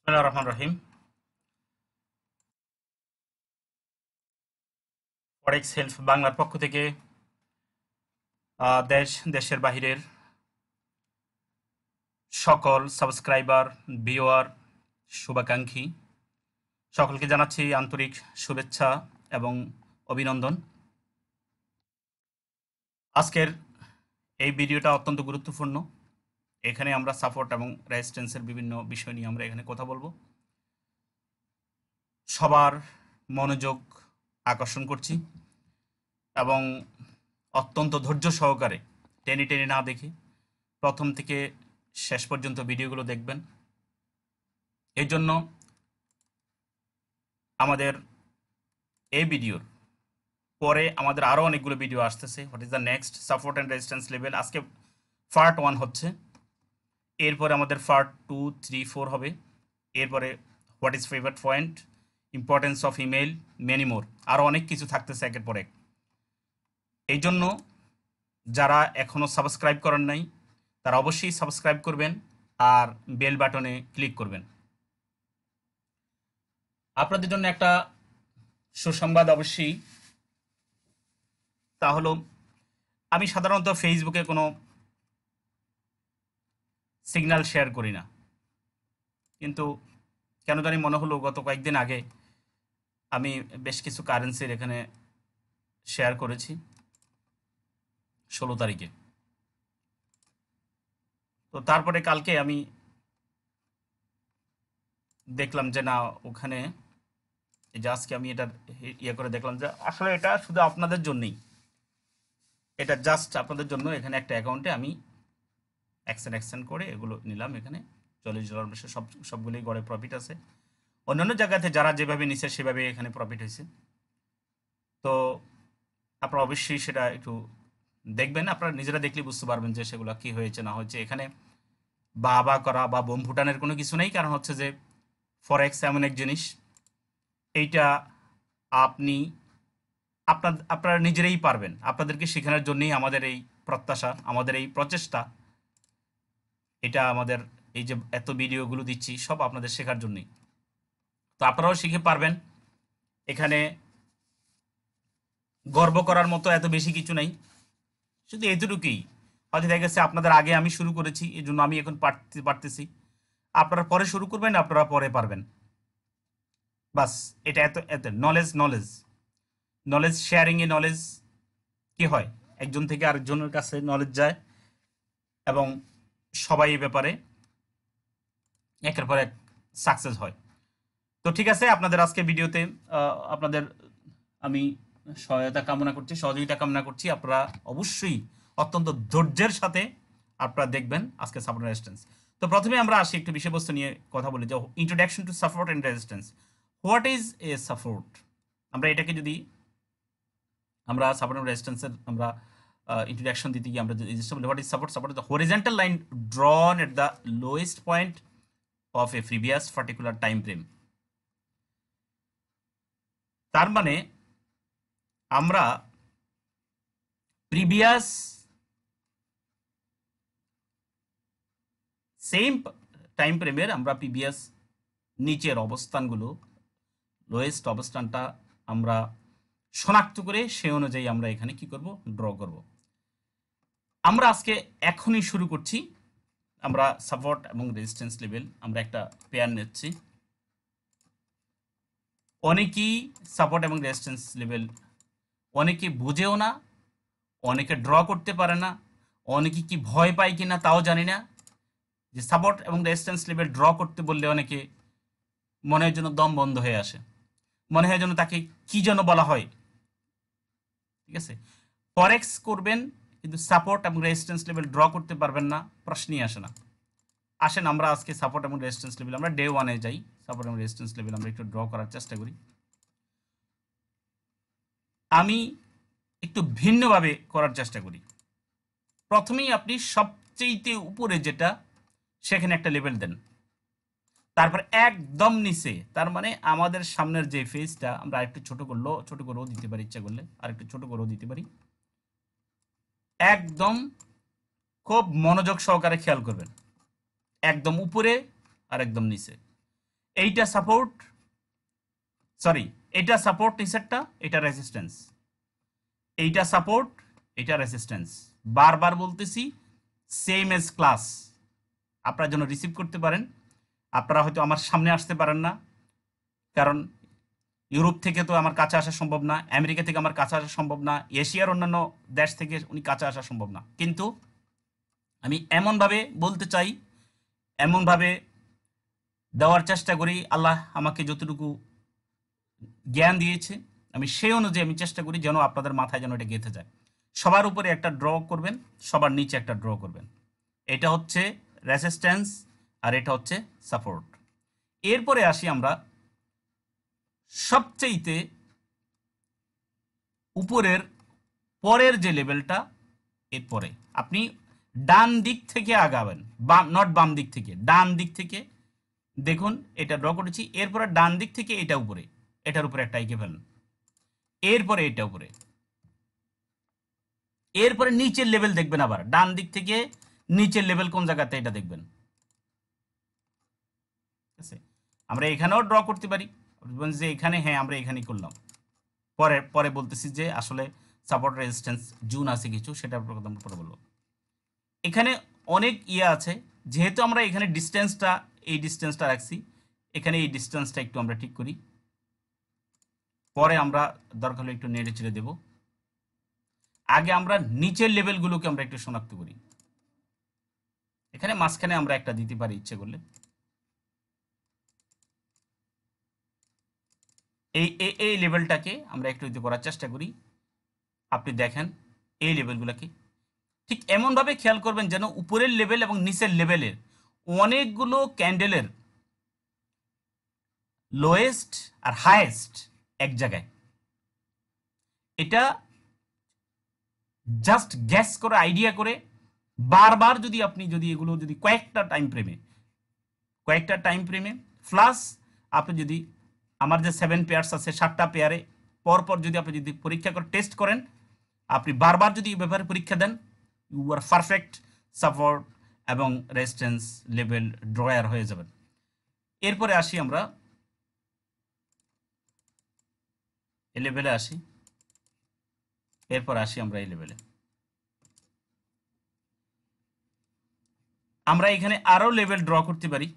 বিসমিল্লাহির রহমানির রহিম। ফরেক্স হেল্প বাংলার পক্ষ থেকে দেশের বাহিরের সকল সাবস্ক্রাইবার, ভিউয়ার, শুভাকাঙ্ক্ষী সকলকে জানাচ্ছি আন্তরিক শুভেচ্ছা এবং অভিনন্দন। আজকের এই ভিডিওটা অত্যন্ত গুরুত্বপূর্ণ। এখানে আমরা সাপোর্ট এবং রেজিস্ট্যান্সের বিভিন্ন বিষয় নিয়ে আমরা এখানে কথা বলবো। সবার মনোযোগ আকর্ষণ করছি এবং অত্যন্ত ধৈর্য সহকারে টেনে টেনে না দেখে প্রথম থেকে শেষ পর্যন্ত ভিডিওগুলো দেখবেন। এই জন্য আমাদের এই ভিডিওর পরে আমাদের আরও অনেকগুলো ভিডিও আসতেছে। What is the next support and resistance level. আজকে পার্ট 1 হচ্ছে, এরপরে আমাদের পার্ট 2, 3, 4 হবে। এরপরে what is favourite point, importance of email, many more, আরও অনেক কিছু থাকতেছে একের পর এক। এই জন্য যারা এখনও সাবস্ক্রাইব করেন নাই তারা অবশ্যই সাবস্ক্রাইব করবেন আর বেল বাটনে ক্লিক করবেন। আপনাদের জন্য একটা সুসংবাদ অবশ্যই, তা হলো আমি সাধারণত ফেসবুকে কোনো সিগন্যাল শেয়ার করি না, কিন্তু কেন জানি মনে হলো গত কয়েকদিন আগে আমি বেশ কিছু কারেন্সির এখানে শেয়ার করেছি 16 তারিখে। তো তারপরে কালকে আমি দেখলাম যে না, ওখানে এই যে আজকে আমি এটা ইয়ে করে দেখলাম যে আসলে এটা শুধু আপনাদের জন্যই, এটা জাস্ট আপনাদের জন্য। এখানে একটা অ্যাকাউন্টে আমি অ্যাকশন করে এগুলো নিলাম। এখানে $40 বেশি, সবগুলোই গড়ে প্রফিট আছে। অন্যান্য জায়গাতে যারা যেভাবে নিচ্ছে সেভাবে এখানে প্রফিট হয়েছে। তো আপনারা অবশ্যই সেটা একটু দেখবেন, আপনারা নিজেরা দেখলে বুঝতে পারবেন যে সেগুলো কি হয়েছে না হয়েছে। এখানে বা করা বা বোম ফুটানের কোনো কিছু নেই, কারণ হচ্ছে যে ফরেক্স এমন এক জিনিস, এইটা আপনি আপনারা নিজেরাই পারবেন। আপনাদেরকে শেখানোর জন্যই আমাদের এই প্রত্যাশা, আমাদের এই প্রচেষ্টা। এটা আমাদের এই যে এত ভিডিওগুলো দিচ্ছি সব আপনাদের শেখার জন্যই। তো আপনারাও শিখে পারবেন। এখানে গর্ব করার মতো এত বেশি কিছু নাই, শুধু এতটুকুই। হয়তো দেখা গেছে আপনাদের আগে আমি শুরু করেছি, এই জন্য আমি এখন পারতেছি। আপনারা পরে শুরু করবেন, আপনারা পরে পারবেন। বাস, এটা এত এত নলেজ নলেজ নলেজ শেয়ারিংয়ে নলেজ কি হয়, একজন থেকে আরেকজনের কাছে নলেজ যায় এবং সবাই এই ব্যাপারে একের পর এক সাকসেস হয়। তো ঠিক আছে, আপনাদের আজকে ভিডিওতে আপনাদের আমি সহায়তা কামনা করছি, সহযোগিতা কামনা করছি। আপনারা অবশ্যই অত্যন্ত ধৈর্যের সাথে আপনারা দেখবেন আজকে সাপোর্ট রেজিস্ট্যান্স। তো প্রথমে আমরা আসি একটু বিষয়বস্তু নিয়ে কথা বলি, যে introduction to support and resistance. What is a support? আমরা এটাকে যদি আমরা সাপোর্ট অ্যান্ড রেজিস্ট্যান্সের আমরা ইন্ট্রোডাকশন দিতে গিয়ে আমরা যদি বলি what is support, support is the horizontal line ড্রন at the lowest point of A previous particular time frame. তার মানে আমরা প্রিভিয়াস সেম টাইম ফ্রেমের আমরা প্রিভিয়াস নিচের অবস্থানগুলো, লোয়েস্ট অবস্থানটা আমরা শনাক্ত করে সেই অনুযায়ী আমরা এখানে কি করব, ড্র করব। আমরা আজকে এখনই শুরু করছি। আমরা সাপোর্ট এবং রেজিস্ট্যান্স লেভেল আমরা একটা পেয়ার নিচ্ছি। অনেকেই সাপোর্ট এবং রেজিস্ট্যান্স লেভেল অনেকে বুঝেও না, অনেকে ড্র করতে পারে না, অনেকে কি ভয় পায় কিনা তাও জানি না। যে সাপোর্ট এবং রেজিস্ট্যান্স লেভেল ড্র করতে বললে অনেকে মনে হয় যেন দম বন্ধ হয়ে আসে, মনে হয় যেন তাকে কি যেন বলা হয়। ঠিক আছে, ফরেক্স করবেন কিন্তু সাপোর্ট এবং রেজিস্ট্যান্স লেভেল ড্র করতে পারবেন না, প্রশ্নই আসে না। আসেন আমরা আজকে সাপোর্ট এবং রেজিস্ট্যান্স লেভেল আমরা ডে 1-এ যাই। সাপোর্ট এবং রেজিস্ট্যান্স লেভেল আমরা একটু ড্র করার চেষ্টা করি। আমি একটু ভিন্নভাবে করার চেষ্টা করি। প্রথমেই আপনি সবচেয়ে উপরে যেটা, সেখানে একটা লেভেল দেন। তারপর একদম নিচে, তার মানে আমাদের সামনের যে ফেজটা আমরা আরেকটু ছোট করেও দিতে পারি, ইচ্ছা করলে আরেকটু ছোট করেও দিতে পারি। একদম খুব মনোযোগ সহকারে খেয়াল করবেন, একদম উপরে আর একদম নিচে। এইটা সাপোর্ট, সরি, এটা সাপোর্ট নিচেরটা, এটা রেজিস্ট্যান্স, এইটা সাপোর্ট, এটা রেজিস্ট্যান্স। বারবার বলতেছি, সেম এজ ক্লাস, আপনারা যেন রিসিভ করতে পারেন। আপনারা হয়তো আমার সামনে আসতে পারেন না, কারণ ইউরোপ থেকে তো আমার কাছে আসা সম্ভব না, আমেরিকা থেকে আমার কাছে আসা সম্ভব না, এশিয়ার অন্যান্য দেশ থেকে উনি কাছে আসা সম্ভব না। কিন্তু আমি এমনভাবে বলতে চাই, এমনভাবে দেওয়ার চেষ্টা করি, আল্লাহ আমাকে যতটুকু জ্ঞান দিয়েছে আমি সেই অনুযায়ী আমি চেষ্টা করি যেন আপনাদের মাথায় যেন এটা গেঁথে যায়। সবার উপরে একটা ড্র করবেন, সবার নিচে একটা ড্র করবেন। এটা হচ্ছে রেসিস্ট্যান্স আর এটা হচ্ছে সাপোর্ট। এরপরে আসি আমরা সবচেয়েতে উপরের পরের যে লেভেলটা, এরপরে আপনি ডান দিক থেকে আগাবেন, বাম নট বাম দিক থেকে, ডান দিক থেকে দেখুন এটা ড্র করেছি। এরপরে ডান দিক থেকে এটা উপরে, এটার উপরে একটা এঁকে ফেলেন, এরপরে এটা উপরে, এরপরে নিচের লেভেল দেখবেন, আবার ডান দিক থেকে নিচের লেভেল কোন জায়গাতে এটা দেখবেন। ঠিক আছে, আমরা এখানেও ড্র করতে পারি, যে এখানে, হ্যাঁ আমরা এখানেই করলাম, পরে পরে বলতেছি যে আসলে সাপোর্ট রেজিস্ট্যান্স জুন আছে কিছু, সেটা পরে বলবো। এখানে অনেক ইয়ে আছে, যেহেতু আমরা এখানে ডিস্টেন্সটা, এই ডিস্টেন্সটা রাখছি, এখানে এই ডিস্টেন্সটা একটু আমরা ঠিক করি, পরে আমরা দরকার হলে একটু নেড়ে চেড়ে দেবো। আগে আমরা নিচের লেভেলগুলোকে আমরা একটু শনাক্ত করি। এখানে মাঝখানে আমরা একটা দিতে পারি ইচ্ছে করলে। এই এই লেভেলটাকে আমরা একটু করার চেষ্টা করি। আপনি দেখেন এই লেভেলগুলোকে ঠিক এমনভাবে খেয়াল করবেন যেন উপরের লেভেল এবং নিচের লেভেলের অনেকগুলো ক্যান্ডেলের লোয়েস্ট আর হাইয়েস্ট এক জায়গায়। এটা জাস্ট গ্যাস করে, আইডিয়া করে বারবার যদি আপনি যদি এগুলো যদি কয়েকটা টাইম ফ্রেমে প্লাস আপনি যদি আমার যে 7 পেয়ার্স আছে 7টা পেয়ারে পরপর যদি আপনি যদি পরীক্ষা করে টেস্ট করেন, আপনি বারবার যদি এই ব্যাপারে পরীক্ষা দেন, ইউ আর পারফেক্ট সাপোর্ট এবং রেজিস্ট্যান্স লেভেল ড্রয়ার হয়ে যাবেন। এরপরে আসি আমরা এই লেভেলে আসি, এরপর আসি আমরা এই লেভেলে। আমরা এখানে আরো লেভেল ড্র করতে পারি।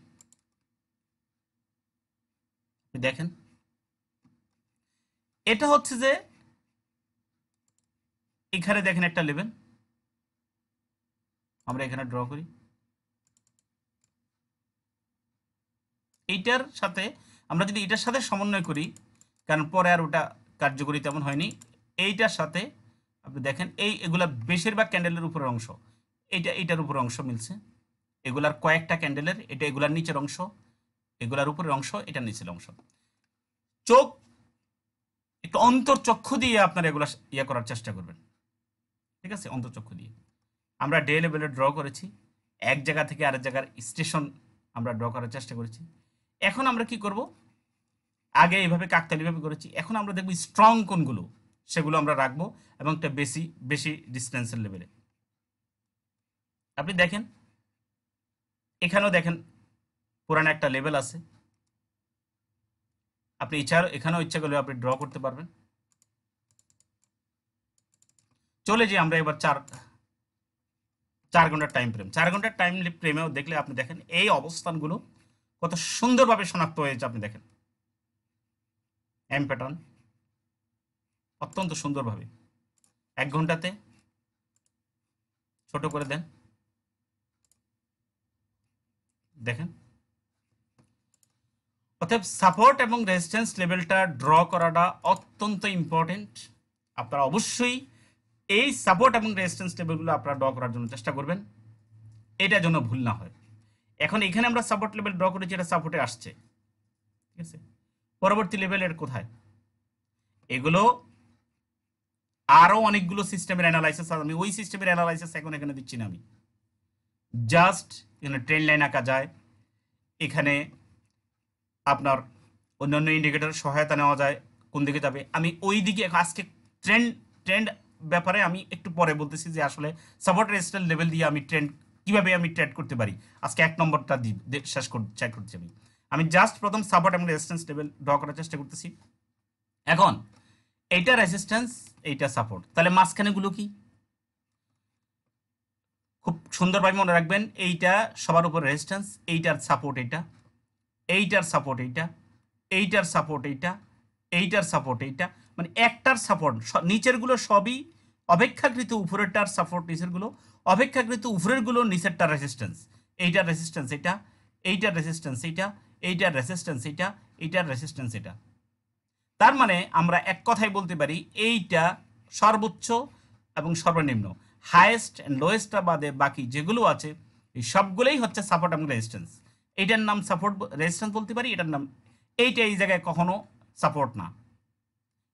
দেখেন এটা হচ্ছে যে এখানে দেখেন একটা লেভেল, আমরা এখানে ড্র করি, এইটার সাথে আমরা যদি এটার সাথে সমন্বয় করি, কারণ পরে আর ওটা কার্যকরী তেমন হয়নি, এইটার সাথে আপনি দেখেন এগুলা বেশিরভাগ ক্যান্ডেলের উপরের অংশ, এইটার উপরের অংশ মিলছে, এগুলার কয়েকটা ক্যান্ডেলের, এটা এগুলার নিচের অংশ, এগুলার উপরের অংশ, এটা নিচের অংশ। চোখ একটু অন্তর্চক্ষু দিয়ে আপনারা এগুলা ইয়ে করার চেষ্টা করবেন। ঠিক আছে, অন্তর্চক্ষু দিয়ে আমরা ডে লেভেলে ড্র করেছি, এক জায়গা থেকে আরেক জায়গার স্টেশন আমরা ড্র করার চেষ্টা করেছি। এখন আমরা কি করব, আগে এইভাবে কাকতালীয়ভাবে করেছি, এখন আমরা দেখব স্ট্রং কোনগুলো, সেগুলো আমরা রাখবো এবং একটা বেশি বেশি ডিস্টেন্সের লেভেলে। আপনি দেখেন এখানেও দেখেন পুরানো একটা লেভেল আছে, আপনি এখানেও ইচ্ছা করলে আপনি ড্র করতে পারবেন। চলে যাই আমরা এবার 4 ঘন্টার টাইম ফ্রেম। 4 ঘন্টার টাইম ফ্রেমেও দেখলে আপনি দেখেন এই অবস্থানগুলো কত সুন্দরভাবে শনাক্ত হয়েছে। আপনি দেখেন এম প্যাটার্ন অত্যন্ত সুন্দরভাবে 1 ঘন্টাতে ছোট করে দেন, দেখেন। অতএব সাপোর্ট এবং রেজিস্ট্যান্স লেভেলটা ড্র করাটা অত্যন্ত ইম্পর্টেন্ট। আপনারা অবশ্যই এই সাপোর্ট এবং রেজিস্ট্যান্স লেভেলগুলো আপনারা ড্র করার জন্য চেষ্টা করবেন, এটা যেন ভুল না হয়। এখন এখানে আমরা সাপোর্ট লেভেল ড্র করেছি, এটা সাপোর্টে আসছে, ঠিক আছে। পরবর্তী লেভেলের কোথায়, এগুলো আরো অনেকগুলো সিস্টেমের অ্যানালাইসিস, আমি ওই সিস্টেমের অ্যানালাইসিস এখন এখানে দিচ্ছি না, আমি জাস্ট এখানে ট্রেন লাইন আঁকা যায়, এখানে আপনার অন্যান্য ইন্ডিকেটর সহায়তা নেওয়া যায় কোন দিকে যাবে। আমি ওই দিকে আজকে ট্রেন্ড ব্যাপারে আমি একটু পরে বলতেছি যে আসলে সাপোর্ট রেজিস্ট্যান্স লেভেল দিয়ে আমি ট্রেন্ড কিভাবে আমি ট্রেড করতে পারি, আজকে 1 নম্বরটা শেষ করতে আমি। আমি জাস্ট প্রথম সাপোর্ট এবং রেজিস্ট্যান্স লেভেল ড্র করার চেষ্টা করতেছি। এখন এইটা রেজিস্ট্যান্স, এইটা সাপোর্ট, তাহলে মাঝখানেগুলো কি? খুব সুন্দরভাবে মনে রাখবেন, এইটা সবার উপর রেজিস্ট্যান্স, এইটার সাপোর্ট এইটা, এইটার সাপোর্ট এইটা, এইটার সাপোর্ট এইটা, এইটার সাপোর্ট এইটা, মানে একটার সাপোর্ট, নিচেরগুলো সবই অপেক্ষাকৃত উপরেরটার সাপোর্ট, নিচেরগুলো অপেক্ষাকৃত উপরেরগুলো নিচেরটার রেজিস্ট্যান্স, এইটার রেজিস্ট্যান্স এইটা, এইটার রেজিস্ট্যান্স এইটা, এইটার রেজিস্ট্যান্স এইটা, এইটার রেজিস্ট্যান্স এটা। তার মানে আমরা এক কথায় বলতে পারি এইটা সর্বোচ্চ এবং সর্বনিম্ন, হায়েস্ট অ্যান্ড লোয়েস্টটা বাদে বাকি যেগুলো আছে এই সবগুলোই হচ্ছে সাপোর্ট এবং রেজিস্ট্যান্স। এইটার নাম সাপোর্ট রেজিস্ট্যান্স বলতে পারি, এটার নাম, এইটা এই জায়গায় কখনো সাপোর্ট না,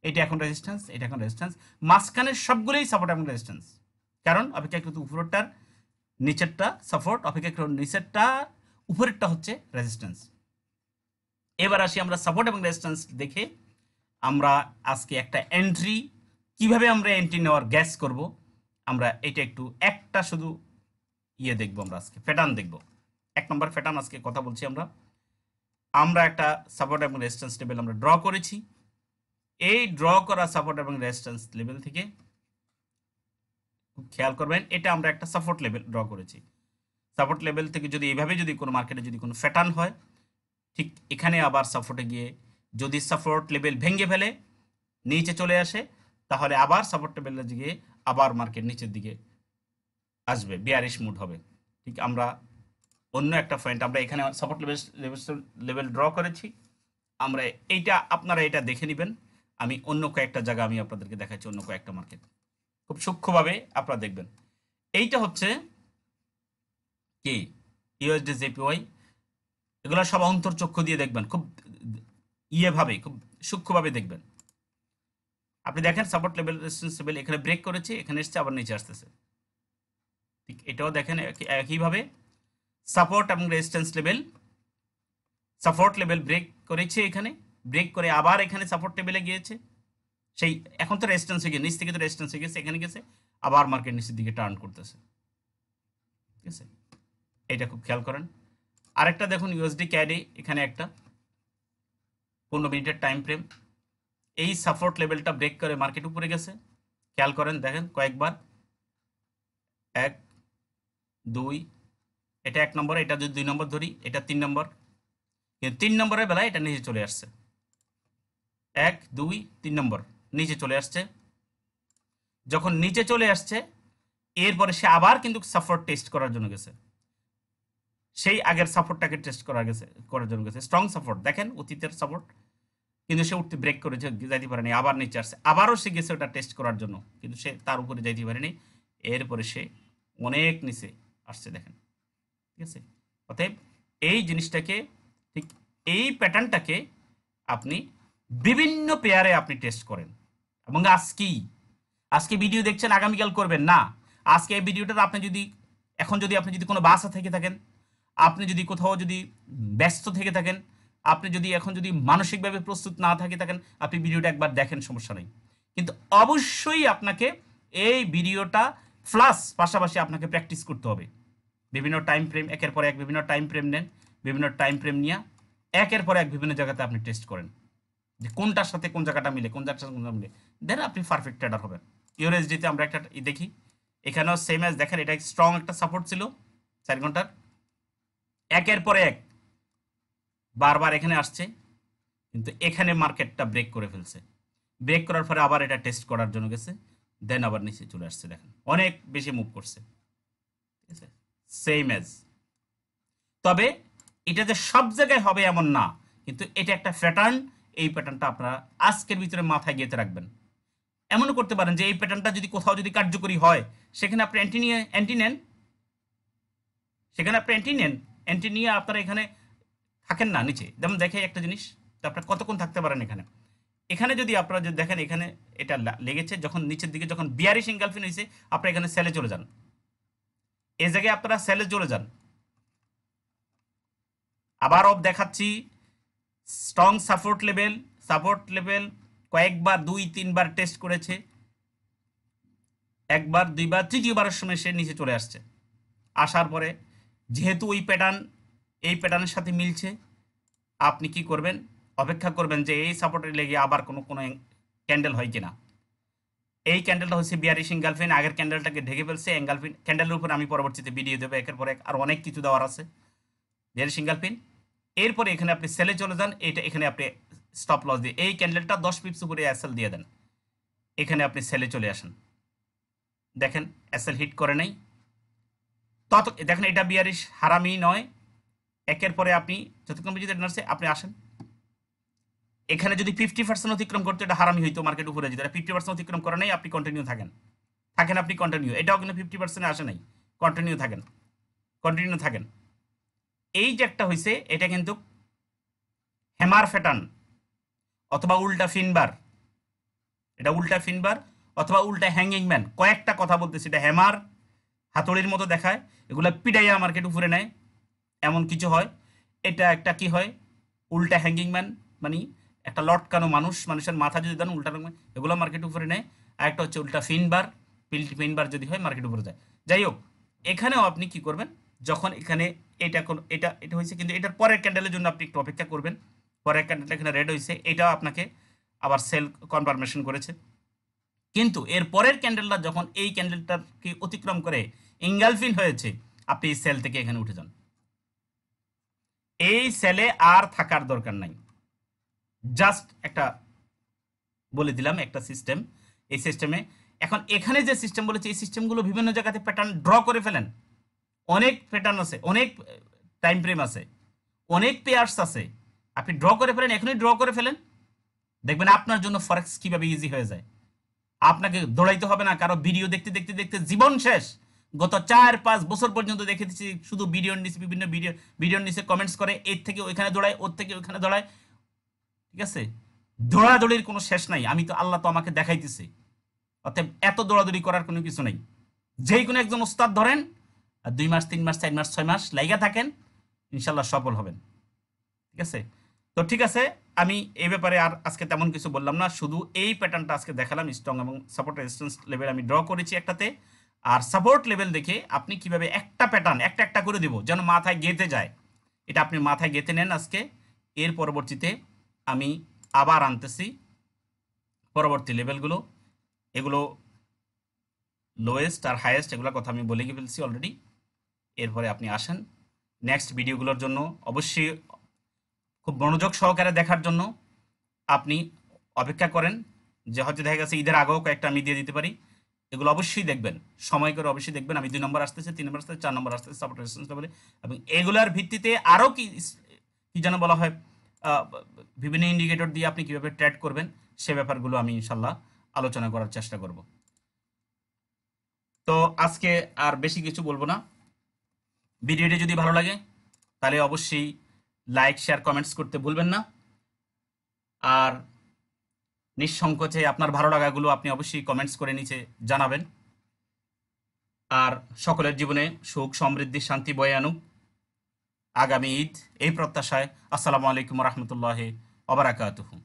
এটা এখন রেজিস্ট্যান্স, এটা এখন রেজিস্ট্যান্স, মাঝখানের সবগুলোই সাপোর্ট এবং রেজিস্ট্যান্স। কারণ অপেক্ষাকৃত উপরেরটার নিচেরটা সাপোর্ট, অপেক্ষাকৃত নিচেরটা উপরেরটা হচ্ছে রেজিস্ট্যান্স। এবার আসি আমরা সাপোর্ট এবং রেজিস্ট্যান্স দেখে আমরা আজকে একটা এন্ট্রি, কিভাবে আমরা এন্ট্রি নেওয়ার গ্যাস করব, আমরা এটা একটু একটা শুধু ইয়ে দেখবো, আমরা আজকে প্যাটার্ন দেখব। 1 নম্বর প্যাটার্ন আজকে কথা বলছি আমরা একটা সাপোর্ট এবং রেজিস্ট্যান্স লেভেল আমরা ড্র করেছি। এই ড্র করা সাপোর্ট এবং রেজিস্ট্যান্স লেভেল থেকে খুব খেয়াল করবেন, এটা আমরা একটা সাপোর্ট লেভেল ড্র করেছি। সাপোর্ট লেভেল থেকে যদি এইভাবে যদি কোনো মার্কেটে যদি কোনো প্যাটার্ন হয়, ঠিক এখানে আবার সাপোর্টে গিয়ে যদি সাপোর্ট লেভেল ভেঙে ফেলে নিচে চলে আসে, তাহলে আবার সাপোর্ট লেভেলে গিয়ে আবার মার্কেট নিচের দিকে আসবে, বিয়ারিশ মুড হবে। ঠিক আমরা অন্য একটা পয়েন্ট আমরা এখানে সাপোর্ট লেভেল ড্র করেছি, আমরা এইটা আপনারা এটা দেখে নেবেন। আমি অন্য কয়েকটা জায়গা আমি আপনাদেরকে দেখাচ্ছি, অন্য কয়েকটা মার্কেট খুব সূক্ষ্মভাবে আপনারা দেখবেন। এইটা হচ্ছে কি ইউএসডি জেপিওয়াই, এগুলো সব অন্তর্চক্ষু দিয়ে দেখবেন, খুব ইয়েভাবে খুব সূক্ষ্মভাবে দেখবেন। আপনি দেখেন সাপোর্ট লেভেল রেজিস্ট্যান্স লেভেল এখানে ব্রেক করেছে, এখানে এসছে, আবার নিচে আসতেছে। ঠিক এটাও দেখেন একইভাবে সাপোর্ট এবং resistance level, support level break করেছে, এখানে ব্রেক করে আবার এখানে সাপোর্ট লেভেলে গিয়েছে, সেই এখন তো রেজিস্ট্যান্স হয়ে গেছে, নিচ থেকে তো রেজিস্ট্যান্স হয়ে গেছে, এখানে গেছে, আবার মার্কেট নিচের দিকে টার্ন করতেছে। ঠিক আছে, এটা খুব খেয়াল করেন। আরেকটা দেখুন ইউএসডি ক্যাডে, এখানে একটা 15 মিনিটের টাইম ফ্রেম, এই সাপোর্ট লেভেলটা ব্রেক করে মার্কেট উপরে গেছে, খেয়াল করেন, দেখেন কয়েকবার, 1 2, এটা 1 নম্বর, এটা যদি 2 নম্বর ধরি, এটা 3 নম্বর, কিন্তু 3 নম্বরের বেলায় এটা নিচে চলে আসছে, 1 2 3 নম্বর নিচে চলে আসছে। যখন নিচে চলে আসছে এরপরে সে আবার কিন্তু সাপোর্ট টেস্ট করার জন্য গেছে, সেই আগের সাপোর্টটাকে টেস্ট করার জন্য গেছে, স্ট্রং সাপোর্ট দেখেন অতীতের সাপোর্ট, কিন্তু সে উঠতে ব্রেক করেছে, যাইতে পারেনি, আবার নিচে আসছে, আবারও সে গেছে ওটা টেস্ট করার জন্য, কিন্তু সে তার উপরে যাইতে পারেনি, এরপরে সে অনেক নিচে আসছে দেখেন। ঠিক আছে, অতএব এই জিনিসটাকে, ঠিক এই প্যাটার্নটাকে আপনি বিভিন্ন পেয়ারে আপনি টেস্ট করেন, এবং আজকে ভিডিও দেখছেন, আগামীকাল করবেন না। আজকে এই ভিডিওটা আপনি যদি এখন যদি আপনি যদি কোনো বাসা থেকে থাকেন, আপনি যদি কোথাও যদি ব্যস্ত থেকে থাকেন, আপনি যদি এখন যদি মানসিকভাবে প্রস্তুত না থাকেন, আপনি ভিডিওটা একবার দেখেন, সমস্যা নেই, কিন্তু অবশ্যই আপনাকে এই ভিডিওটা প্লাস পাশাপাশি আপনাকে প্র্যাকটিস করতে হবে। বিভিন্ন টাইম ফ্রেম, একের পর এক বিভিন্ন টাইম ফ্রেম নেন, বিভিন্ন টাইম ফ্রেম নিয়ে একের পর এক বিভিন্ন জায়গাতে আপনি টেস্ট করেন, যে কোনটার সাথে কোন জায়গাটা মিলে, কোন জায়গাটার সাথে কোন জায়গাটা মিলে, দেন আপনি পারফেক্ট ট্রেডার হবেন। ইউএসডিতে আমরা একটা দেখি, এখানেও সেম অ্যাজ দেখেন, এটা স্ট্রং একটা সাপোর্ট ছিল 4 ঘন্টার, একের পর এক বারবার এখানে আসছে, কিন্তু এখানে মার্কেটটা ব্রেক করে ফেলছে, ব্রেক করার পরে আবার এটা টেস্ট করার জন্য গেছে, দেন আবার নিচে চলে আসছে, দেখেন অনেক বেশি মুভ করছে। ঠিক আছে, সেম অ্যাজ, তবে এটা যে সব জায়গায় হবে এমন না, কিন্তু এটা একটা প্যাটার্ন, এই প্যাটার্নটা আপনারা আজকের ভিতরে মাথায় গেঁথে রাখবেন। এমনও করতে পারেন যে এই প্যাটার্নটা যদি কোথাও যদি কার্যকরী হয়, সেখানে আপনি অ্যান্টি নেন, সেখানে আপনি অ্যান্টি নিয়ে আপনারা এখানে থাকেন না নিচে, যেমন দেখে একটা জিনিস, তো আপনারা কতক্ষণ থাকতে পারেন এখানে, এখানে যদি আপনারা যদি দেখেন এখানে এটা লেগেছে, যখন নিচের দিকে যখন বিয়ারিশ এঙ্গালফিন হয়েছে, আপনারা এখানে সেলে চলে যান, এই জায়গায় আপনারা সেলে চলে যান। আবার দেখাচ্ছি স্ট্রং সাপোর্ট লেভেল কয়েকবার 2-3 বার টেস্ট করেছে, একবার 2বার, তৃতীয়বারের সময় সে নিচে চলে আসছে, আসার পরে যেহেতু এই প্যাটার্নের সাথে মিলছে, আপনি কি করবেন, অপেক্ষা করবেন যে এই সাপোর্টের লেগে আবার কোনো কোনো ক্যান্ডেল হয় কিনা। এই ক্যান্ডেলটা হচ্ছে বিয়ারিশ এঙ্গালফিন, আগের ক্যান্ডেলটাকে ঢেকে ফেলছে। এঙ্গালফিন ক্যান্ডেলের উপর আমি পরবর্তীতে ভিডিও দেবো, একের পর এক আর অনেক কিছু দেওয়ার আছে। বিয়ারিশ এঙ্গালফিন, এরপরে এখানে আপনি সেলে চলে যান। এটা এখানে আপনি স্টপ লস দিয়ে এই ক্যান্ডেলটা 10 পিপস উপরে এসএল দিয়ে দেন, এখানে আপনি সেলে চলে আসেন। দেখেন এসএল হিট করে নাই, তত দেখেন এটা বিয়ারিশ হারামি নয়। একের পরে আপনি যতক্ষণ পর্যন্ত নার্সে আপনি আসেন, এখানে যদি 50% অতিক্রম করতে এটা হারামি হইতো, মার্কেট উপরে যেত। 50% অতিক্রম করে নাই, আপনি কন্টিনিউ থাকেন, আপনি কন্টিনিউ। এটাও কিন্তু 50% আসে নাই, কন্টিনিউ থাকেন। এই যে একটা হয়েছে, এটা কিন্তু হ্যামার প্যাটার্ন অথবা উল্টা ফিনবার, এটা উল্টা ফিনবার অথবা উল্টা হ্যাঙ্গিং ম্যান। কয়েকটা কথা বলতেছি, এটা হ্যামার হাতুড়ির মতো দেখায়, এগুলো পিডাইয়া মার্কেট উপরে নেয়, এমন কিছু হয়। এটা একটা কি হয়, উল্টা হ্যাঙ্গিং ম্যান, মানে একটা লটকানো মানুষ, মানুষের মাথা যদি দেন উল্টা রকম, এগুলো মার্কেট উপরে নেয়। আর একটা হচ্ছে উল্টা ফিনবার, ফিনবার যদি হয় মার্কেট উপরে যায়। যাই হোক, এখানেও আপনি কি করবেন, যখন এখানে এটা এটা হয়েছে, কিন্তু এটার পরের ক্যান্ডেলের জন্য আপনি একটু অপেক্ষা করবেন। পরের ক্যান্ডেলটা এখানে রেড হয়েছে, এটাও আপনাকে আবার সেল কনফার্মেশন করেছে। কিন্তু এর পরের ক্যান্ডেলটা যখন এই ক্যান্ডেলটাকে অতিক্রম করে ইঙ্গালফিন হয়েছে, আপনি এই সেল থেকে এখানে উঠে যান। এই সেলে আর থাকার দরকার নাই। জাস্ট একটা বলে দিলাম একটা সিস্টেম, এই সিস্টেমে এখন এখানে যে সিস্টেম বলেছে, এই সিস্টেমগুলো বিভিন্ন জায়গাতে প্যাটার্ন ড্র করে ফেলেন। অনেক প্যাটার্ন আছে, অনেক টাইম ফ্রেম আছে, অনেক পেয়ার্স আছে। আপনি ড্র করে ফেলেন, এখনই ড্র করে ফেলেন, দেখবেন আপনার জন্য ফরেক্স কিভাবে ইজি হয়ে যায়। আপনাকে দৌড়াইতে হবে না, কারো ভিডিও দেখতে দেখতে দেখতে জীবন শেষ। গত 4-5 বছর পর্যন্ত দেখেছি শুধু ভিডিওর নিচে, বিভিন্ন ভিডিওর নিচে কমেন্টস করে, এর থেকে ওইখানে দৌড়ায়, ওর থেকে ওইখানে দৌড়ায়। ঠিক আছে, দৌড়াদৌড়ির কোনো শেষ নাই। আমি তো আল্লাহ তো আমাকে দেখাইতেছে, অতএব এত দৌড়াদৌড়ি করার কোনো কিছু নেই। যেই কোনো একজন ওস্তাদ ধরেন, আর 2 মাস 3 মাস 4 মাস 6 মাস লাইগা থাকেন, ইনশাল্লাহ সফল হবেন। ঠিক আছে, তো ঠিক আছে, আমি এই ব্যাপারে আর আজকে তেমন কিছু বললাম না, শুধু এই প্যাটার্নটা আজকে দেখালাম। স্ট্রং এবং সাপোর্ট রেজিস্ট্যান্স লেভেল আমি ড্র করেছি একটাতে, আর সাপোর্ট লেভেল দেখে আপনি কিভাবে একটা প্যাটার্ন একটা একটা করে দেবো যেন মাথায় গেঁথে যায়, এটা আপনি মাথায় গেঁথে নেন আজকে। এর পরবর্তীতে আমি আবার আনতেছি পরবর্তী লেভেলগুলো, এগুলো লোয়েস্ট আর হাইয়েস্ট, এগুলোর কথা আমি বলে ফেলছি অলরেডি। এরপরে আপনি আসেন নেক্সট ভিডিওগুলোর জন্য, অবশ্যই খুব মনোযোগ সহকারে দেখার জন্য আপনি অপেক্ষা করেন। যে হয়তো দেখা গেছে ঈদের আগেও কয়েকটা আমি দিয়ে দিতে পারি, এগুলো অবশ্যই দেখবেন, সময় করে অবশ্যই দেখবেন। আমি 2 নম্বর আসতেছে, 3 নম্বর আসতেছে, 4 নম্বর আসতেছে সাপোর্ট রেজিস্ট্যান্স লেভেলে, এবং এগুলার ভিত্তিতে আরও কি কি যেন বলা হয়, বিভিন্ন ইন্ডিকেটর দিয়ে আপনি কীভাবে ট্রেড করবেন, সে ব্যাপারগুলো আমি ইনশাল্লাহ আলোচনা করার চেষ্টা করব। তো আজকে আর বেশি কিছু বলবো না। ভিডিওটি যদি ভালো লাগে তাহলে অবশ্যই লাইক শেয়ার কমেন্টস করতে ভুলবেন না। আর নিঃসংকোচে আপনার ভালো লাগাগুলো আপনি অবশ্যই কমেন্টস করে নিচে জানাবেন। আর সকলের জীবনে সুখ সমৃদ্ধি শান্তি বয়ে আনুক আগামী ঈদ, এই প্রত্যাশায়। আসসালামু আলাইকুম রহমতুল্লাহ ওয়া বারাকাতুহু।